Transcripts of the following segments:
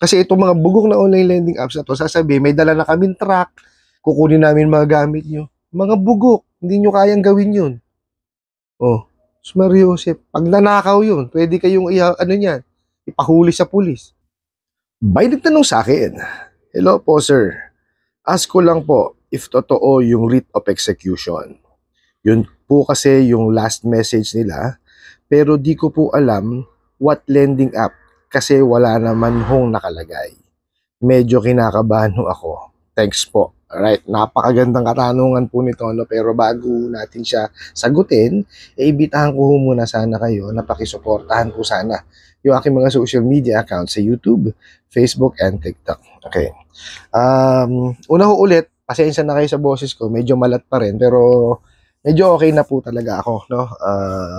Kasi itong mga bugok na online lending apps na to, sasabihin, may dala na kaming truck, kukunin namin mga gamit nyo. Mga bugok, hindi nyo kayang gawin yun. Oh, Mario Joseph, pag nanakaw yun, pwede kayong ano niyan, ipahuli sa pulis. May nagtanong sa akin, hello po sir, ask ko lang po if totoo yung writ of execution. Yun po kasi yung last message nila, pero di ko po alam what lending app kasi wala naman hong nakalagay. Medyo kinakabahan ho ako. Thanks po. Alright, napakagandang katanungan po nito, no? Pero bago natin siya sagutin, ibitahan ko muna sana kayo na pakisuportahan po sana yung aking mga social media accounts sa YouTube, Facebook, and TikTok. Okay. Una ho ulit, pasensya na kayo sa boses ko, medyo malat pa rin, pero medyo okay na po talaga ako, no?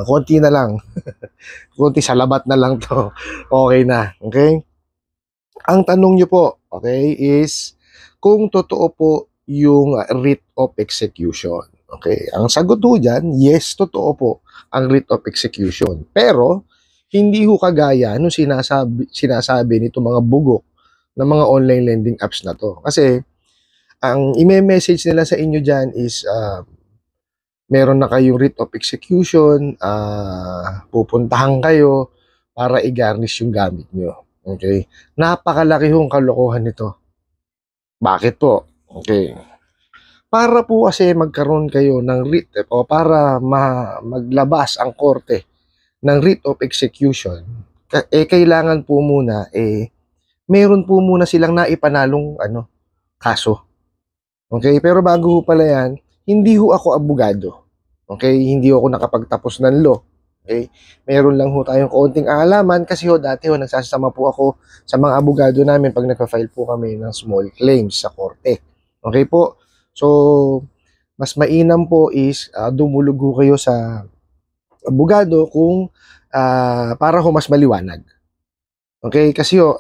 Konti na lang. Konti sa labat na lang to. Okay na, okay? Ang tanong nyo po, okay, is kung totoo po yung writ of execution. Okay, ang sagot po dyan, yes, totoo po ang writ of execution. Pero, hindi ho kagaya nung sinasabi nito mga bugok ng mga online lending apps na to. Kasi, ang i-message nila sa inyo dyan is, meron na kayong writ of execution, pupuntahan kayo para i-garnish yung gamit nyo. Okay? Napakalaki hong kalokohan nito. Bakit po? Okay. Para po kasi magkaroon kayo ng writ o para maglabas ang korte ng writ of execution, kailangan po muna meron po muna silang naipanalong kaso. Okay? Pero bago ho pala yan, hindi ho ako abogado. Okay? Hindi ho ako nakapagtapos ng law. Okay? Meron lang ho tayong kaunting kaalaman kasi ho dati ho nagsasama po ako sa mga abogado namin pag nagpa-file po kami ng small claims sa korte. Okay po? So, mas mainam po is dumulog ho kayo sa abogado kung para ho mas maliwanag. Okay? Kasi ho,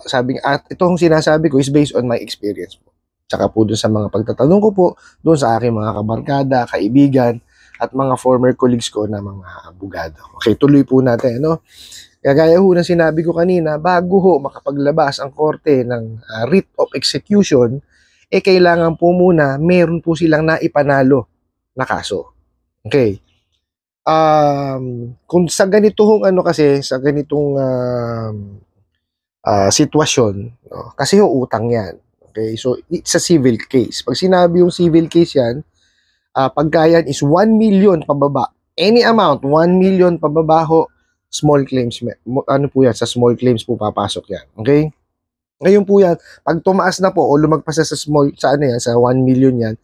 itong sinasabi ko is based on my experience po. Tsaka po dun sa mga pagtatanong ko po, dun sa aking mga kabarkada, kaibigan, at mga former colleagues ko na mga abogado. Okay, tuloy po natin, no? Kagaya ho ng sinabi ko kanina, bago ho makapaglabas ang korte ng writ of execution, kailangan po muna meron po silang naipanalo na kaso. Okay. Kung sa ganitong sa ganitong sitwasyon, no? Kasi yung utang yan. Okay, so it's a civil case. Pag sinabi yung civil case yan, pagka yan is 1 million pababa, any amount, 1 million pababa ho, small claims, po yan, sa small claims po papasok yan. Okay? Ngayon po yan, pag tumaas na po o lumagpas na sa 1 million yan,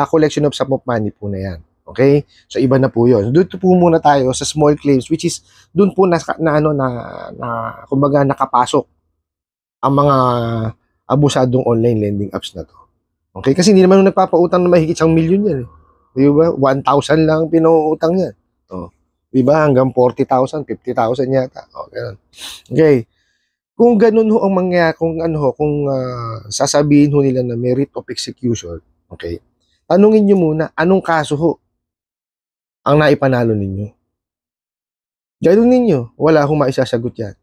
collection of sum of money po na yan. Okay? So iba na po yun. Doon po muna tayo sa small claims, which is doon po kumbaga nakapasok ang mga abusadong online lending apps na to. Okay? Kasi hindi naman nagpapautang na mahigit 1 million yan. Di ba? 1,000 lang pinuutang yan. Di ba? Hanggang 40,000, 50,000 yata. Ganun. Okay. Kung ganun ho ang mangyayari, kung sasabihin ho nila na may writ of execution, okay, tanungin nyo muna, anong kaso ho ang naipanalo ninyo? Ganun ninyo, wala hong maisasagot yan.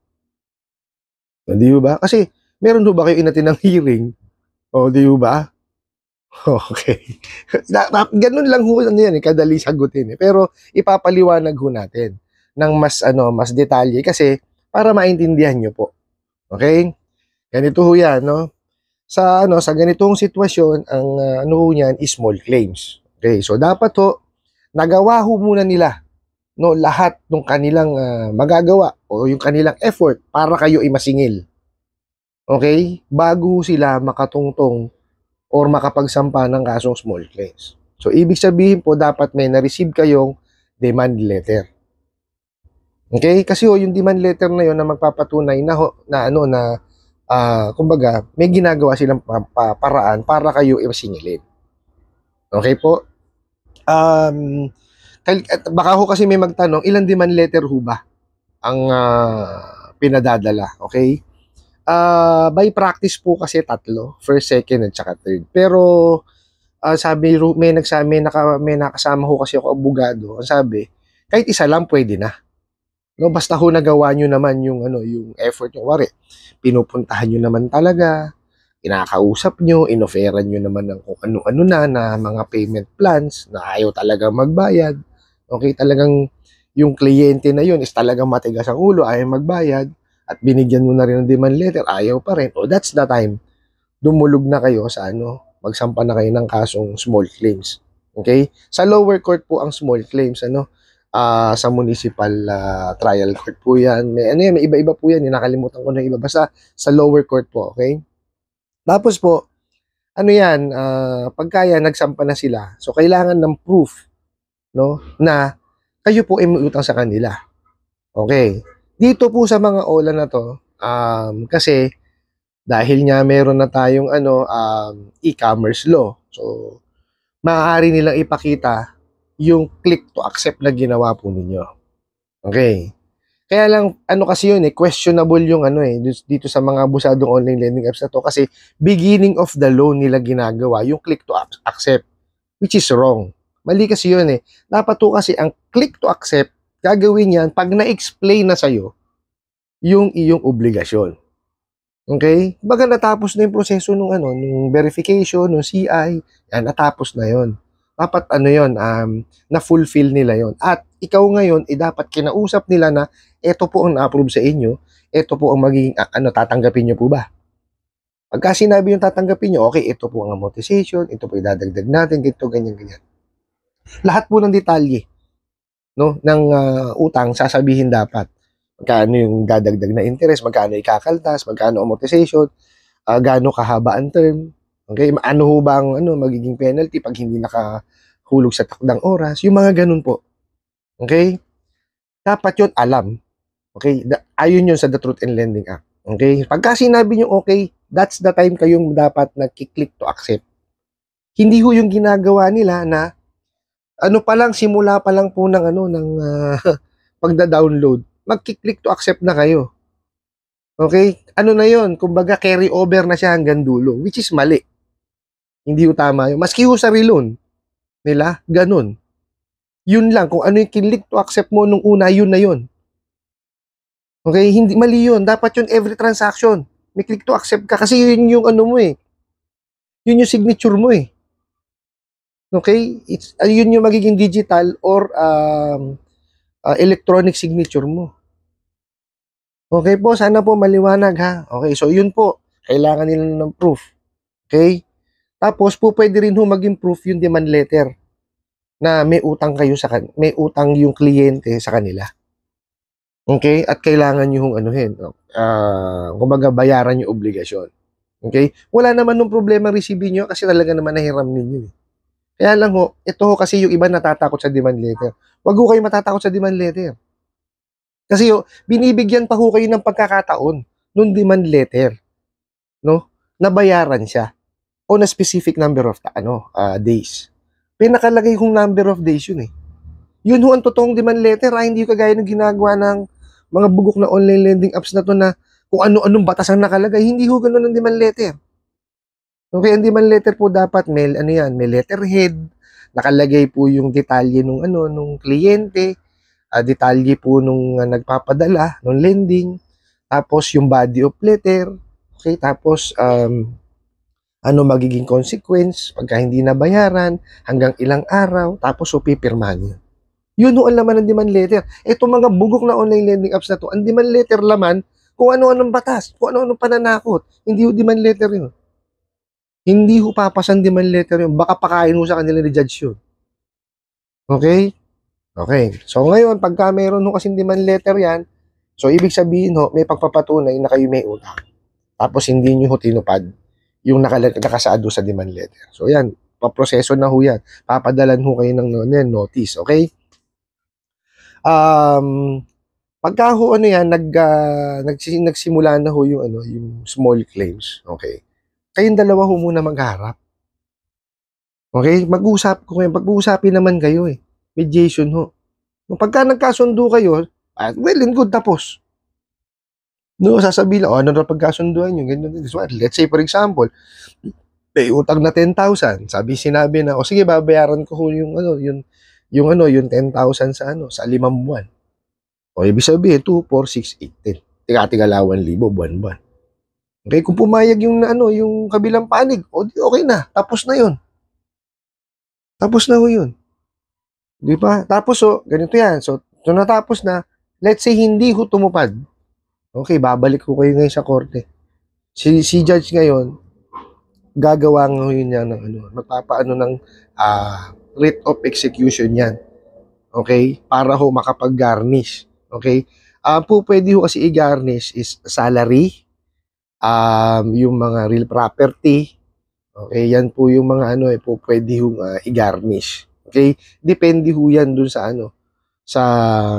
Di ba? Kasi, meron ho ba kayo inatin ng hearing? Di ba? Okay. Ganun lang ho yan, kadali sagutin. Pero, ipapaliwanag ho natin ng mas detalye kasi para maintindihan nyo po. Okay? Ganito ho yan, no? Sa ganitong sitwasyon, ang niyan is small claims. Okay? So dapat ho nagawa ho muna nila lahat ng kanilang magagawa o yung kanilang effort para kayo ay masingil. Okay? Bago sila makatungtong or makapagsampa ng kasong small claims. So ibig sabihin po dapat may na-receive kayong demand letter. Okay? Kasi yung demand letter na yon na magpapatunay kumbaga, may ginagawa silang paraan para kayo i-singilin. Okay po? Baka ho kasi may magtanong, ilang demand letter ho ba ang pinadadala? Okay? By practice po kasi 3, first, second, at saka third. Pero, may nakasama ho kasi ako abogado. Ang sabi, kahit isa lang pwede na. No, basta ho nagawa nyo naman yung ano, yung effort nyo. Wari, pinupuntahan nyo naman talaga, kinakausap nyo, inoferan nyo naman ng kung ano-ano na mga payment plans na ayaw talaga magbayad. Okay, talagang yung kliyente na yun is talagang matigas ang ulo, ayaw magbayad, at binigyan mo na rin ng demand letter, ayaw pa rin. O that's the time, dumulog na kayo sa ano, magsampa na kayo ng kasong small claims. Okay? Sa lower court po ang small claims, ano, sa municipal trial court po yan. May, ano yan, may iba-iba po yan. Nakalimutan ko na iba. Basta sa lower court po, okay? Tapos po, ano yan, pagkaya nagsampa na sila, so kailangan ng proof, no, na kayo po ay may utang sa kanila. Okay. Dito po sa mga OLA na to, kasi dahil nga meron na tayong ano, e-commerce law. So, maaari nilang ipakita yung click to accept na ginawa po ninyo. Okay. Kaya lang, ano kasi yun questionable yung ano dito sa mga abusadong online lending apps na to kasi beginning of the loan nila ginagawa yung click to accept, which is wrong. Mali kasi yun Dapat to kasi ang click to accept, gagawin yan pag na-explain na sa'yo yung iyong obligasyon. Okay? Baga natapos na yung proseso nung verification, nung CI, yan, natapos na yon. Dapat ano yon, na-fulfill nila yon. At ikaw ngayon, dapat kinausap nila na ito po ang na-approve sa inyo, ito po ang magiging, tatanggapin nyo po ba? Pagka sinabi yung tatanggapin nyo, okay, ito po ang amortization, ito po idadagdag natin, ganito, ganyan, ganyan. Lahat po ng detalye, no, ng utang, sasabihin dapat. Magkano yung dadagdag na interest, magkano ikakaltas, magkano amortization, gaano kahaba ang term, okay, ano ho ba ang magiging penalty pag hindi nakahulog sa takdang oras, yung mga ganun po. Okay? Dapat yun alam. Okay? Ayun yun sa The Truth in Lending Act. Okay? Pagka sinabi nyo okay, that's the time kayong dapat nag-click to accept. Hindi ho yung ginagawa nila na pa lang, simula pa lang po ng pagda-download, mag-click to accept na kayo. Okay? Ano na yon? Kumbaga carry over na siya hanggang dulo, which is mali. Hindi ho tama yun. Maski ho sa reloan nila, ganun. Yun lang, kung ano yung click to accept mo nung una, yun na yun. Okay? Hindi, mali yun. Dapat yun every transaction. May click to accept ka kasi yun yung mo Yun yung signature mo Okay? Yun yung magiging digital or electronic signature mo. Okay po, sana po maliwanag ha. Okay, so yun po. Kailangan nila ng proof. Okay? Tapos po pwede rin ho maging proof yung demand letter na may utang kayo may utang yung kliyente sa kanila. Okay? At kailangan nyo kumbaga bayaran yung obligasyon. Okay? Wala naman nung problema receiving nyo kasi talaga naman nahiram ninyo. Kaya lang ito kasi yung iba natatakot sa demand letter. Wag ho kayo matatakot sa demand letter. Kasi binibigyan pa ho kayo ng pagkakataon nung demand letter, no? Nabayaran siya on a specific number of days. Pinakalagay kong number of days yun Yun ho ang totoong demand letter hindi yung kagaya ng ginagawa ng mga bugok na online lending apps na to na kung ano-anong batas ang nakalagay. Hindi ho ganun ang demand letter. Okay, ang demand letter po dapat may may letterhead, nakalagay po yung detalye nung kliyente, detalye po nung nagpapadala nung lending, tapos yung body of letter, okay, tapos ano magiging consequence pagka hindi nabayaran, hanggang ilang araw, tapos pipirmahan yun. Yun ang laman ng demand letter. Ito mga bugok na online lending apps na to, ang demand letter laman kung ano-anong batas, kung ano-anong pananakot. Hindi yung demand letter yun. Hindi ho papasan demand letter yun. Baka pakain ho sa kanila ni judge yun. Okay? Okay. So ngayon, pagka meron ho kasing demand letter yan, so ibig sabihin may pagpapatunay na kayo may utang. Tapos hindi nyo ho tinupad yung nakasaado sa demand letter. So yan, paproseso na ho yan. Papadalan ho kayo ng notice. Okay? Pagka ho nagsimula na ho yung small claims. Okay? Kayong dalawa ho muna magharap. Okay? Pag-uusapin naman kayo Mediation ho. Pagka nagkasundo kayo, well and good, tapos. No, sasabihin lang, ano na pagkasunduan nyo, ganyan. Let's say, for example, may utang na 10,000. Sinabi na, sige, babayaran ko yung 10,000 sa 5 buwan. O, ibig sabihin, 2, 4, 6, 8, 10. Tiga-tiga 8,000 buwan-buwan. Okay, kung pumayag yung yung kabilang panig, o di okay na, tapos na 'yun. Tapos na ho 'yun, 'di ba? Tapos ganito 'yan. So natapos na, let's say hindi ho tumupad. Okay, babalik ko kayo ngayon sa korte. Si judge ngayon, gagawa ho yun yan ng magpapaano ng writ of execution yan. Okay? Para ho makapag-garnish. Okay? Po pwede ho kasi i-garnish is salary, yung mga real property. Okay? Yan po yung mga po pwede ho i-garnish. Okay? Depende ho yan dun sa sa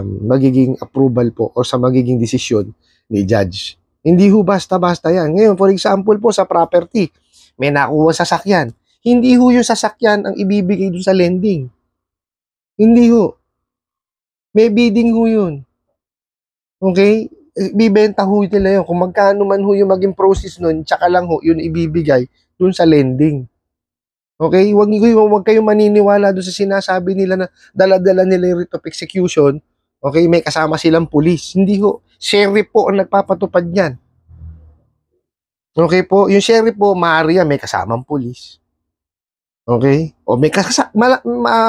magiging approval po o sa magiging desisyon ni judge. Hindi ho basta-basta yan. Ngayon, for example po sa property, may nakuha sasakyan. Hindi ho yung sasakyan ang ibibigay dun sa lending. Hindi ho. May bidding ho yun. Okay? Bibenta ho nila yun. Kung magkano man ho yung maging process nun, tsaka lang ho yun ibibigay dun sa lending. Okay? Huwag kayong maniniwala dun sa sinasabi nila na dala-dala nila yung writ of execution. Okay? May kasama silang pulis. Hindi ho. Sheriff po ang nagpapatupad niyan. Okay po? Yung sheriff po, maaari yan, may kasamang pulis. Okay? O may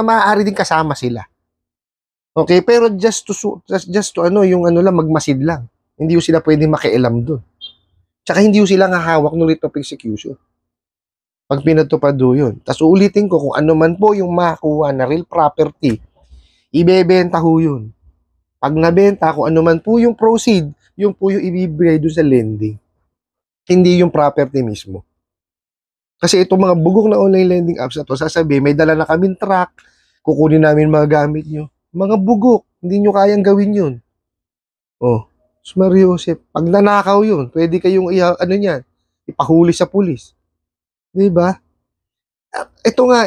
maaari din kasama sila. Okay? Pero just to yung lang, magmasid lang. Hindi ho sila pwedeng makialam dun. Tsaka hindi ho sila hahawak ng writ of execution. Pag pinatupad ho yun. Tapos uulitin ko, kung ano man po yung makuha na real property, ibebenta ho yun. Pag nabenta, kung ano man po yung proceed, yung po yung ibibigay doon sa lending. Hindi yung property mismo. Kasi itong mga bugok na online lending apps na to, sasabihin, may dala na kaming truck, kukunin namin mga gamit nyo. Mga bugok, hindi nyo kayang gawin yun. Oh, Mario Joseph, pag nanakaw yun, pwede kayong ipahuli sa pulis. Diba? Ito nga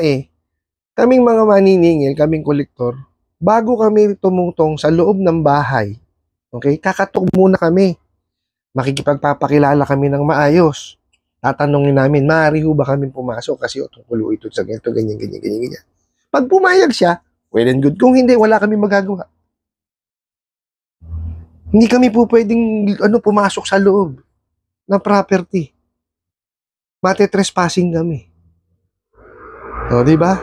kaming mga maniningil, kaming kolektor, bago kami tumungtong sa loob ng bahay, okay, kakatok muna kami. Makikipagpapakilala kami ng maayos. Tatanungin namin, maaari ho ba kami pumasok kasi tungkol ito sa ganito, ganyan. Pag pumayag siya, well and good. Kung hindi, wala kami magagawa. Hindi kami po pwedeng pumasok sa loob ng property. Mate-trespassing kami. O, di ba?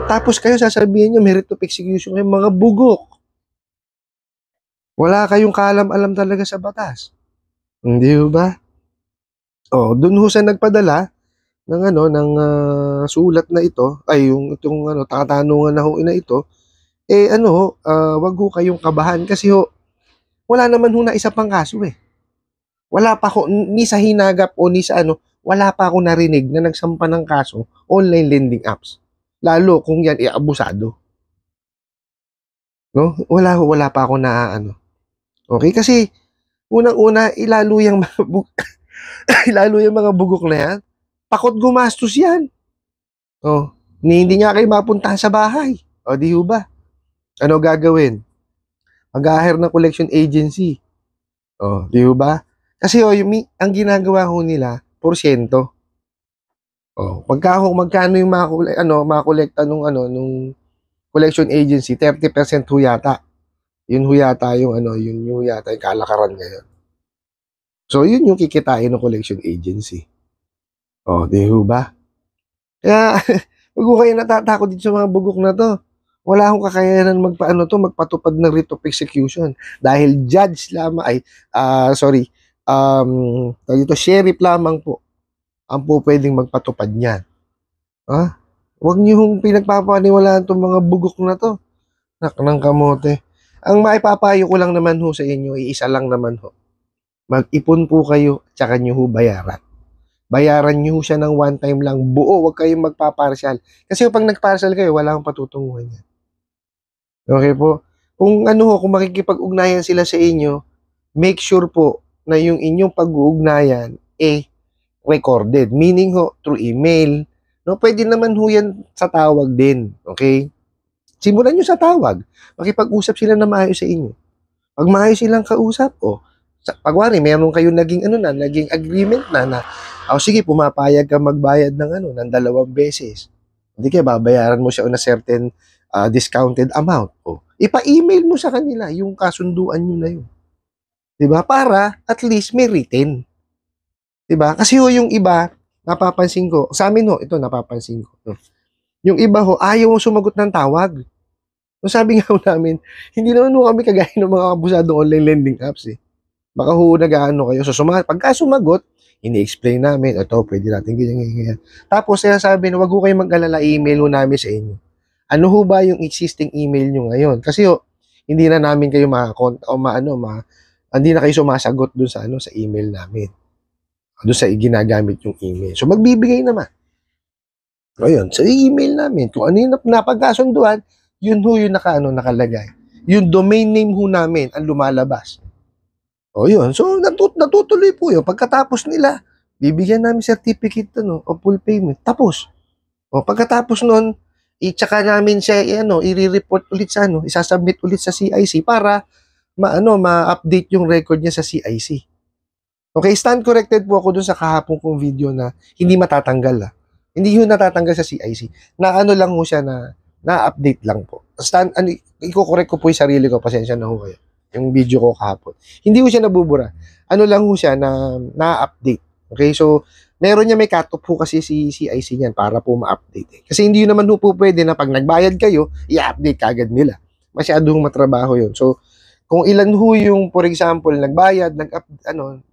Tapos kayo sasabihin nyo, merit of execution kayo, mga bugok. Wala kayong kaalam-alam talaga sa batas. Hindi ba? Doon ho sa nagpadala ng sulat na ito, ay itong tatanungan na ho ina ito, wag ho kayong kabahan kasi wala naman ho na isa pang kaso Wala pa ho, ni sa hinagap o ni sa wala pa ako narinig na nagsampa ng kaso online lending apps. Lalo kung yan abusado. No? Wala pa ako na Okay, kasi unang-una, ilalo yung mga bugok na yan. Pakot gumastos yan. Hindi nga kayo mapuntahan sa bahay. Di ba? Ano gagawin? Mag-hire ng collection agency. Di ba? Kasi ang ginagawa ho nila, porsyento. Magkano yung makolekta nung collection agency, 30% ho yata. Yun ho yata yung kalakaran ngayon. So, yun yung kikitain ng collection agency. Di ba? Kaya, wag ko kayo natatakot dito sa mga bugok na to. Wala akong kakayanan magpatupad ng writ of execution. Dahil judge lamang, sheriff lamang po ang po pwedeng magpatupad niyan. Huwag niyo hong pinagpapaniwalaan itong mga bugok na to. Ng kamote. Ang maipapayo ko lang naman ho sa inyo, iisa lang naman ho. Mag-ipon po kayo, tsaka nyo ho bayaran. Bayaran nyo ho siya ng one time lang, buo, huwag kayong magpaparsyal. Kasi pag nagparsyal kayo, wala kang patutunguhan yan. Okay po? Kung kung makikipag-ugnayan sila sa inyo, make sure po na yung inyong pag-uugnayan recorded. Meaning through email. No, pwede naman ho yan sa tawag din. Okay? Simulan nyo sa tawag. Makipag-usap sila na maayos sa inyo. Pag maayos silang kausap, pagwari, meron kayong naging agreement na sige, pumapayag ka magbayad ng 2 beses. Hindi kaya babayaran mo siya on a certain discounted amount. ipa-email mo sa kanila yung kasunduan nyo na yun. 'Di ba? Para at least may written. 'Di ba? Kasi yung iba, napapansin ko, sa amin ito napapansin ko. No? Yung iba ayaw mo sumagot ng tawag. So sabi nga namin, hindi naman kami kagaya ng mga abusado online lending apps eh. Baka nag-aano kayo. So pagka sumagot, ini-explain namin, ito, pwede natin ganyan. Tapos sabi na, wag ho kayong mag-alala, email ho namin sa inyo. Ano ho ba yung existing email nyo ngayon? Kasi hindi na namin kayo hindi na kayo sumasagot dun sa sa email namin. Doon sa ginagamit yung email. So magbibigay naman. O yun, sa email namin, kung ano yung napagkasunduan, yun ho yung nakalagay. Yung domain name ho namin ang lumalabas. O yun, so natutuloy po yun. Pagkatapos nila, bibigyan namin certificate of full payment. Tapos. O pagkatapos nun, i-tsaka namin siya i-report ulit sa isasubmit ulit sa CIC para ma-update yung record niya sa CIC. Okay, stand corrected po ako dun sa kahapon kong video na hindi matatanggal Hindi yun natatanggal sa CIC. Na lang ho siya na-update lang po. Iko-correct ko po yung sarili ko, pasensya na ho kayo. Yung video ko kahapon. Hindi ho siya nabubura. Lang ho siya na-update. Okay, so meron niya may cut-off po kasi si CIC niyan para po ma-update. Kasi hindi yun naman po pwede na pag nagbayad kayo, i-update kagad nila. Masyadong matrabaho yun. So, kung ilan ho yung, for example, nagbayad,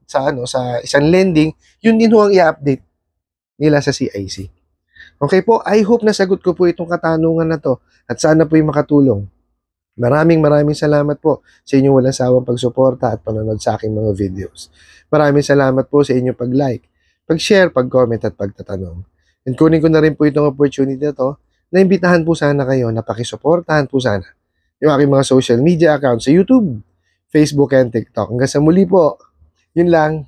sa isang lending, yun din ho ang i-update nila sa CIC. Okay po, I hope nasagot ko po itong katanungan na to at sana po yung makatulong. Maraming salamat po sa inyong walang sawang pagsuporta at panonood sa aking mga videos. Maraming salamat po sa inyong pag-like, pag-share, pag-comment at pagtatanong. And kunin ko na rin po itong opportunity na to na imbitahan po sana kayo na pakisuportahan po sana yung aking mga social media accounts sa YouTube, Facebook, and TikTok. Hanggang sa muli po, yun lang.